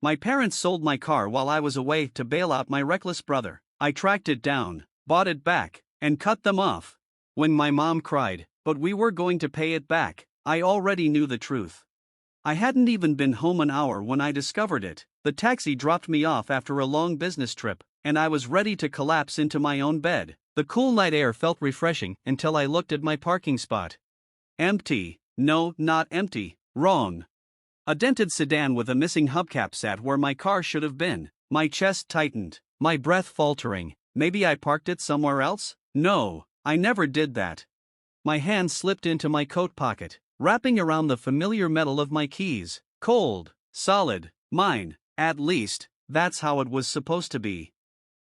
My parents sold my car while I was away to bail out my reckless brother. I tracked it down, bought it back, and cut them off. When my mom cried, "But we were going to pay it back," I already knew the truth. I hadn't even been home an hour when I discovered it. The taxi dropped me off after a long business trip, and I was ready to collapse into my own bed. The cool night air felt refreshing until I looked at my parking spot. Empty. No, not empty. Wrong. A dented sedan with a missing hubcap sat where my car should have been. My chest tightened, my breath faltering. Maybe I parked it somewhere else? No, I never did that. My hand slipped into my coat pocket, wrapping around the familiar metal of my keys. Cold, solid, mine. At least, that's how it was supposed to be.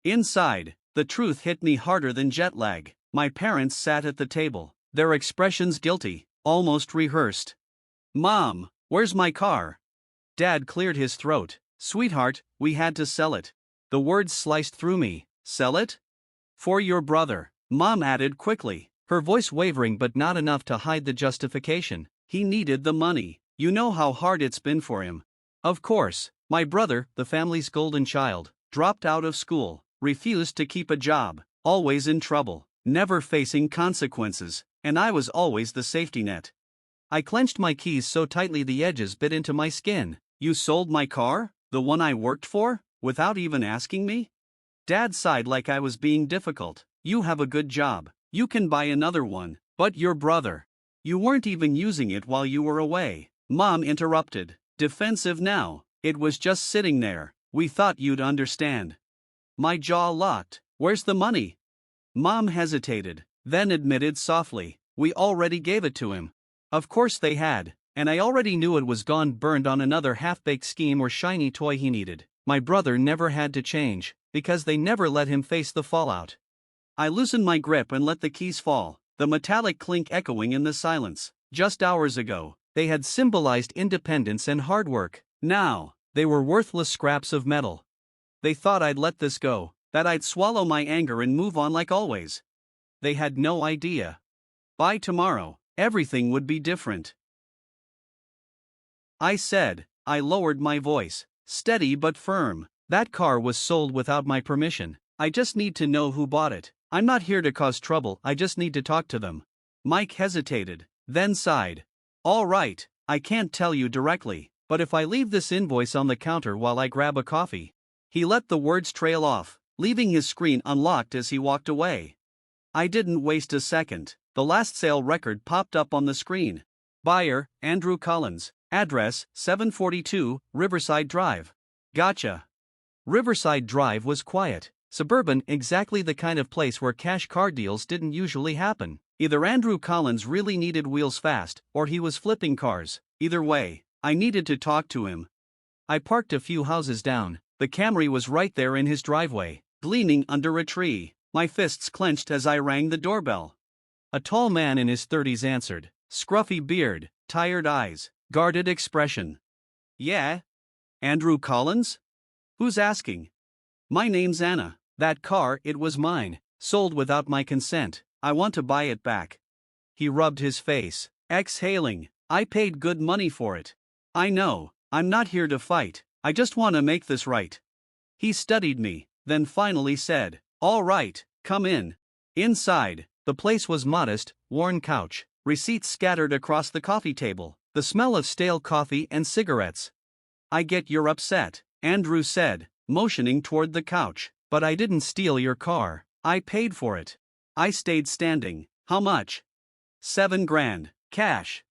Inside, the truth hit me harder than jet lag. My parents sat at the table, their expressions guilty, almost rehearsed. "Mom, where's my car?" Dad cleared his throat. "Sweetheart, we had to sell it." The words sliced through me. "Sell it?" "For your brother," Mom added quickly, her voice wavering but not enough to hide the justification. "He needed the money. You know how hard it's been for him." Of course, my brother, the family's golden child, dropped out of school, refused to keep a job, always in trouble, never facing consequences, and I was always the safety net. I clenched my keys so tightly the edges bit into my skin. "You sold my car? The one I worked for? Without even asking me?" Dad sighed like I was being difficult. "You have a good job. You can buy another one. But your brother. You weren't even using it while you were away." Mom interrupted, defensive now. "It was just sitting there. We thought you'd understand." My jaw locked. "Where's the money?" Mom hesitated, then admitted softly, "We already gave it to him." Of course they had, and I already knew it was gone, burned on another half-baked scheme or shiny toy he needed. My brother never had to change, because they never let him face the fallout. I loosened my grip and let the keys fall, the metallic clink echoing in the silence. Just hours ago, they had symbolized independence and hard work. Now, they were worthless scraps of metal. They thought I'd let this go, that I'd swallow my anger and move on like always. They had no idea. By tomorrow, everything would be different. I said. I lowered my voice, steady but firm. "That car was sold without my permission. I just need to know who bought it. I'm not here to cause trouble, I just need to talk to them." Mike hesitated, then sighed. "All right, I can't tell you directly, but if I leave this invoice on the counter while I grab a coffee." He let the words trail off, leaving his screen unlocked as he walked away. I didn't waste a second. The last sale record popped up on the screen. Buyer, Andrew Collins. Address, 742, Riverside Drive. Gotcha. Riverside Drive was quiet, suburban, exactly the kind of place where cash car deals didn't usually happen. Either Andrew Collins really needed wheels fast, or he was flipping cars. Either way, I needed to talk to him. I parked a few houses down. The Camry was right there in his driveway, gleaming under a tree. My fists clenched as I rang the doorbell. A tall man in his 30s answered, scruffy beard, tired eyes, guarded expression. "Yeah? Andrew Collins? Who's asking?" "My name's Anna. That car, it was mine, sold without my consent. I want to buy it back." He rubbed his face, exhaling. "I paid good money for it. I know, I'm not here to fight, I just want to make this right." He studied me, then finally said, "All right, come in." Inside, the place was modest, worn couch, receipts scattered across the coffee table, the smell of stale coffee and cigarettes. "I get you're upset," Andrew said, motioning toward the couch, "but I didn't steal your car, I paid for it." I stayed standing. "How much?" $7,000, cash.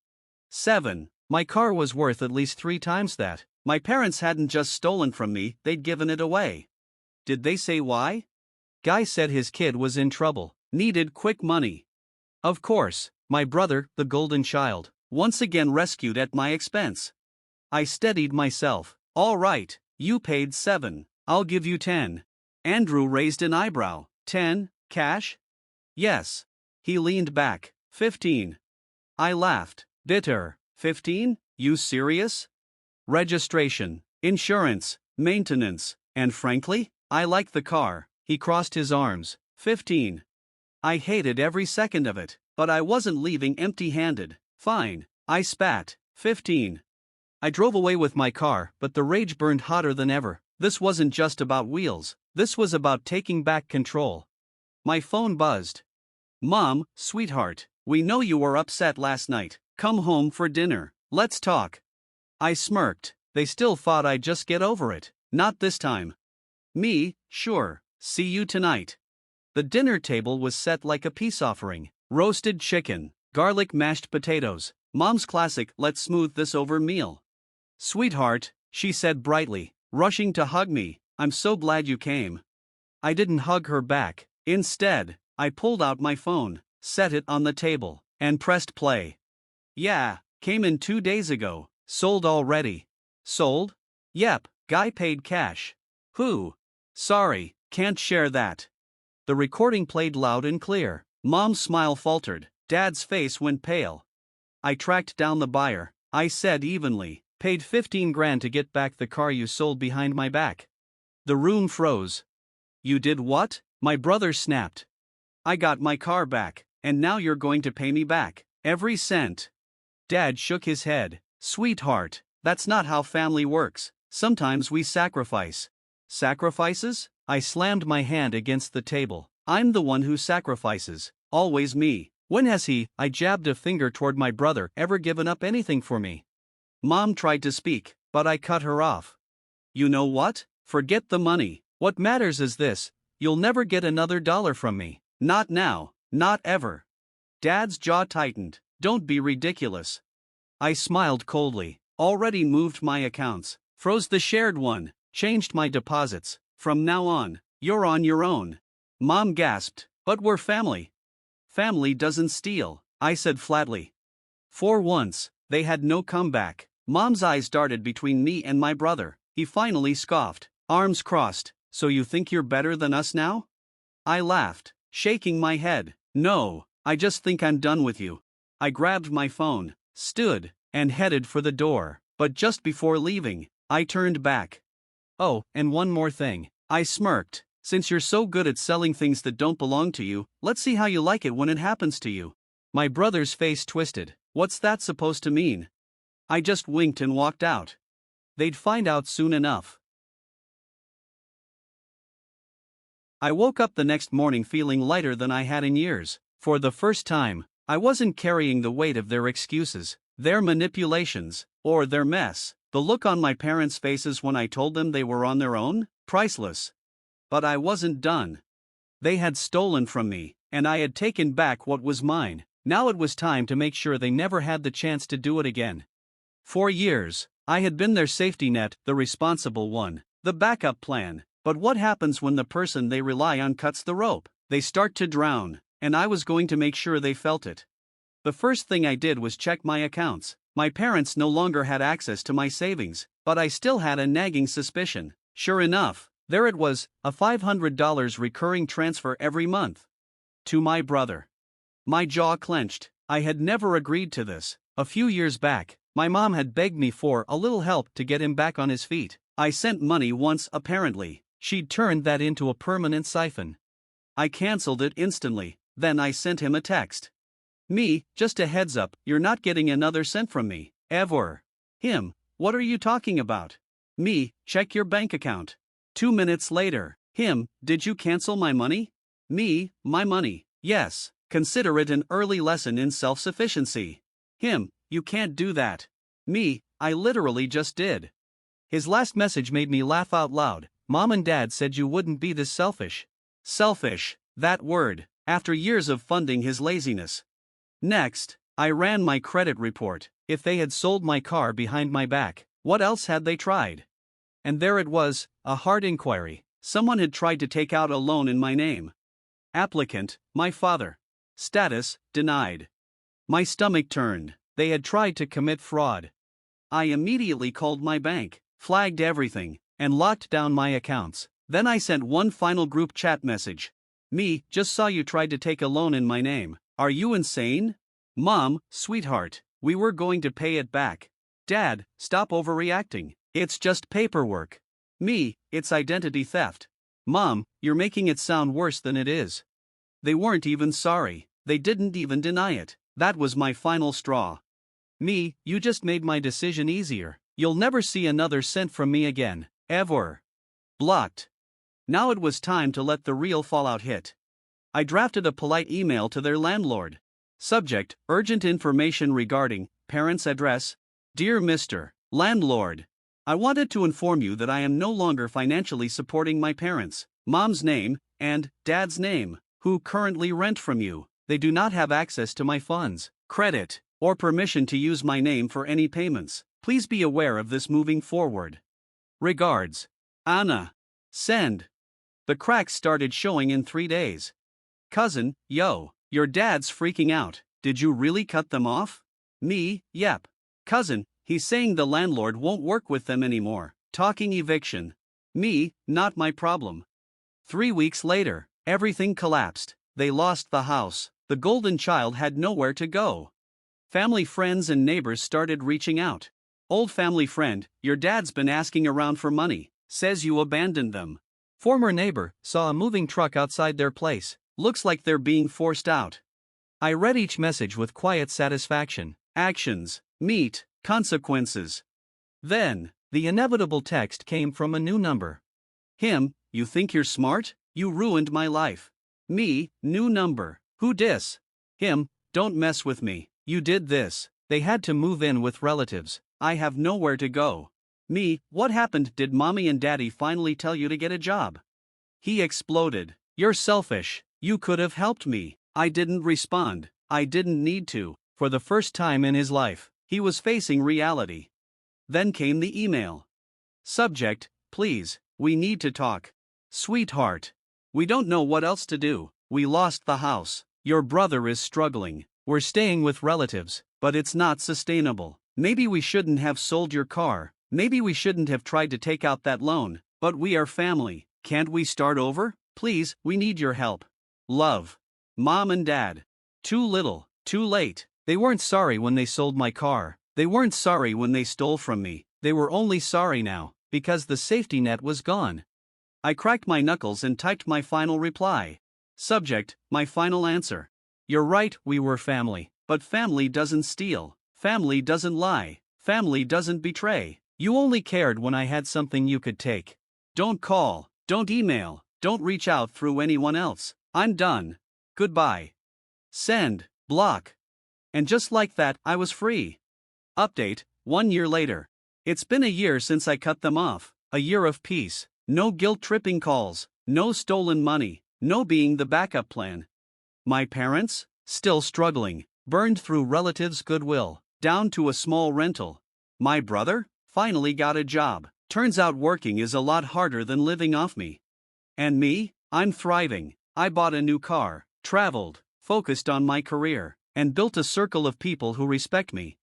7. My car was worth at least 3 times that. My parents hadn't just stolen from me, they'd given it away. Did they say why? Guy said his kid was in trouble, needed quick money. Of course, my brother, the golden child, once again rescued at my expense. I steadied myself. "All right, you paid 7, I'll give you 10. Andrew raised an eyebrow. 10, cash? Yes. He leaned back. 15. I laughed, bitter. 15? You serious? Registration, insurance, maintenance, and frankly, I like the car. He crossed his arms. 15. I hated every second of it, but I wasn't leaving empty-handed. Fine, I spat. 15. I drove away with my car, but the rage burned hotter than ever. This wasn't just about wheels, this was about taking back control. My phone buzzed. Mom, sweetheart, we know you were upset last night. Come home for dinner. Let's talk. I smirked. They still thought I'd just get over it. Not this time. Me, sure. See you tonight. The dinner table was set like a peace offering. Roasted chicken, garlic mashed potatoes, Mom's classic let's smooth this over meal. Sweetheart, she said brightly, rushing to hug me, I'm so glad you came. I didn't hug her back. Instead, I pulled out my phone, set it on the table, and pressed play. Yeah, came in 2 days ago, sold already. Sold? Yep, guy paid cash. Who? Sorry, can't share that. The recording played loud and clear. Mom's smile faltered, Dad's face went pale. I tracked down the buyer, I said evenly, paid 15 grand to get back the car you sold behind my back. The room froze. You did what? My brother snapped. I got my car back, and now you're going to pay me back, every cent. Dad shook his head. Sweetheart, that's not how family works. Sometimes we sacrifice. Sacrifices? I slammed my hand against the table. I'm the one who sacrifices. Always me. When has he, I jabbed a finger toward my brother, ever given up anything for me? Mom tried to speak, but I cut her off. You know what? Forget the money. What matters is this. You'll never get another dollar from me. Not now. Not ever. Dad's jaw tightened. Don't be ridiculous. I smiled coldly. Already moved my accounts. Froze the shared one. Changed my deposits. From now on, you're on your own. Mom gasped. But we're family. Family doesn't steal, I said flatly. For once, they had no comeback. Mom's eyes darted between me and my brother. He finally scoffed, arms crossed. So you think you're better than us now? I laughed, shaking my head. No, I just think I'm done with you. I grabbed my phone, stood, and headed for the door. But just before leaving, I turned back. Oh, and one more thing. I smirked. Since you're so good at selling things that don't belong to you, let's see how you like it when it happens to you. My brother's face twisted. What's that supposed to mean? I just winked and walked out. They'd find out soon enough. I woke up the next morning feeling lighter than I had in years. For the first time, I wasn't carrying the weight of their excuses, their manipulations, or their mess. The look on my parents' faces when I told them they were on their own? Priceless. But I wasn't done. They had stolen from me, and I had taken back what was mine. Now it was time to make sure they never had the chance to do it again. For years, I had been their safety net, the responsible one, the backup plan. But what happens when the person they rely on cuts the rope? They start to drown, and I was going to make sure they felt it. The first thing I did was check my accounts. My parents no longer had access to my savings, but I still had a nagging suspicion. Sure enough, there it was, a $500 recurring transfer every month. To my brother. My jaw clenched. I had never agreed to this. A few years back, my mom had begged me for a little help to get him back on his feet. I sent money once apparently. She'd turned that into a permanent siphon. I canceled it instantly, then I sent him a text. Me, just a heads up, you're not getting another cent from me, ever. Him, what are you talking about? Me, check your bank account. 2 minutes later, him, did you cancel my money? Me, my money, yes, consider it an early lesson in self-sufficiency. Him, you can't do that. Me, I literally just did. His last message made me laugh out loud. Mom and Dad said you wouldn't be this selfish. Selfish, that word, after years of funding his laziness. Next, I ran my credit report. If they had sold my car behind my back, what else had they tried? And there it was, a hard inquiry. Someone had tried to take out a loan in my name. Applicant, my father. Status, denied. My stomach turned. They had tried to commit fraud. I immediately called my bank, flagged everything, and locked down my accounts. Then I sent one final group chat message. Me, just saw you tried to take a loan in my name. Are you insane? Mom, sweetheart, we were going to pay it back. Dad, stop overreacting. It's just paperwork. Me, it's identity theft. Mom, you're making it sound worse than it is. They weren't even sorry. They didn't even deny it. That was my final straw. Me, you just made my decision easier. You'll never see another cent from me again, ever. Blocked. Now it was time to let the real fallout hit. I drafted a polite email to their landlord. Subject: urgent information regarding parents' address. Dear Mr. Landlord, I wanted to inform you that I am no longer financially supporting my parents, mom's name, and dad's name, who currently rent from you. They do not have access to my funds, credit, or permission to use my name for any payments. Please be aware of this moving forward. Regards, Anna. Send. The cracks started showing in 3 days. Cousin: yo, your dad's freaking out. Did you really cut them off? Me: yep. Cousin: he's saying the landlord won't work with them anymore. Talking eviction. Me: not my problem. 3 weeks later, everything collapsed. They lost the house. The golden child had nowhere to go. Family, friends, and neighbors started reaching out. Old family friend: your dad's been asking around for money, says you abandoned them. Former neighbor: saw a moving truck outside their place, looks like they're being forced out. I read each message with quiet satisfaction. Actions meet consequences. Then, the inevitable text came from a new number. Him: you think you're smart? You ruined my life. Me: new number. Who dis? Him: don't mess with me. You did this. They had to move in with relatives. I have nowhere to go. Me: what happened? Did mommy and daddy finally tell you to get a job? He exploded. You're selfish. You could have helped me. I didn't respond. I didn't need to. For the first time in his life, he was facing reality. Then came the email. Subject: please, we need to talk. Sweetheart, we don't know what else to do. We lost the house. Your brother is struggling. We're staying with relatives, but it's not sustainable. Maybe we shouldn't have sold your car. Maybe we shouldn't have tried to take out that loan, but we are family. Can't we start over? Please, we need your help. Love. Mom and Dad. Too little, too late. They weren't sorry when they sold my car. They weren't sorry when they stole from me. They were only sorry now, because the safety net was gone. I cracked my knuckles and typed my final reply. Subject: my final answer. You're right, we were family, but family doesn't steal. Family doesn't lie. Family doesn't betray. You only cared when I had something you could take. Don't call, don't email, don't reach out through anyone else. I'm done. Goodbye. Send. Block. And just like that, I was free. Update: 1 year later. It's been a year since I cut them off. A year of peace. No guilt-tripping calls. No stolen money. No being the backup plan. My parents? Still struggling. Burned through relatives' goodwill. Down to a small rental. My brother? Finally got a job. Turns out working is a lot harder than living off me. And me? I'm thriving. I bought a new car, traveled, focused on my career, and built a circle of people who respect me.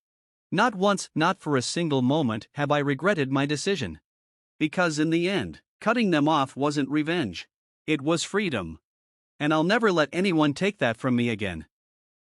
Not once, not for a single moment, have I regretted my decision. Because in the end, cutting them off wasn't revenge. It was freedom. And I'll never let anyone take that from me again.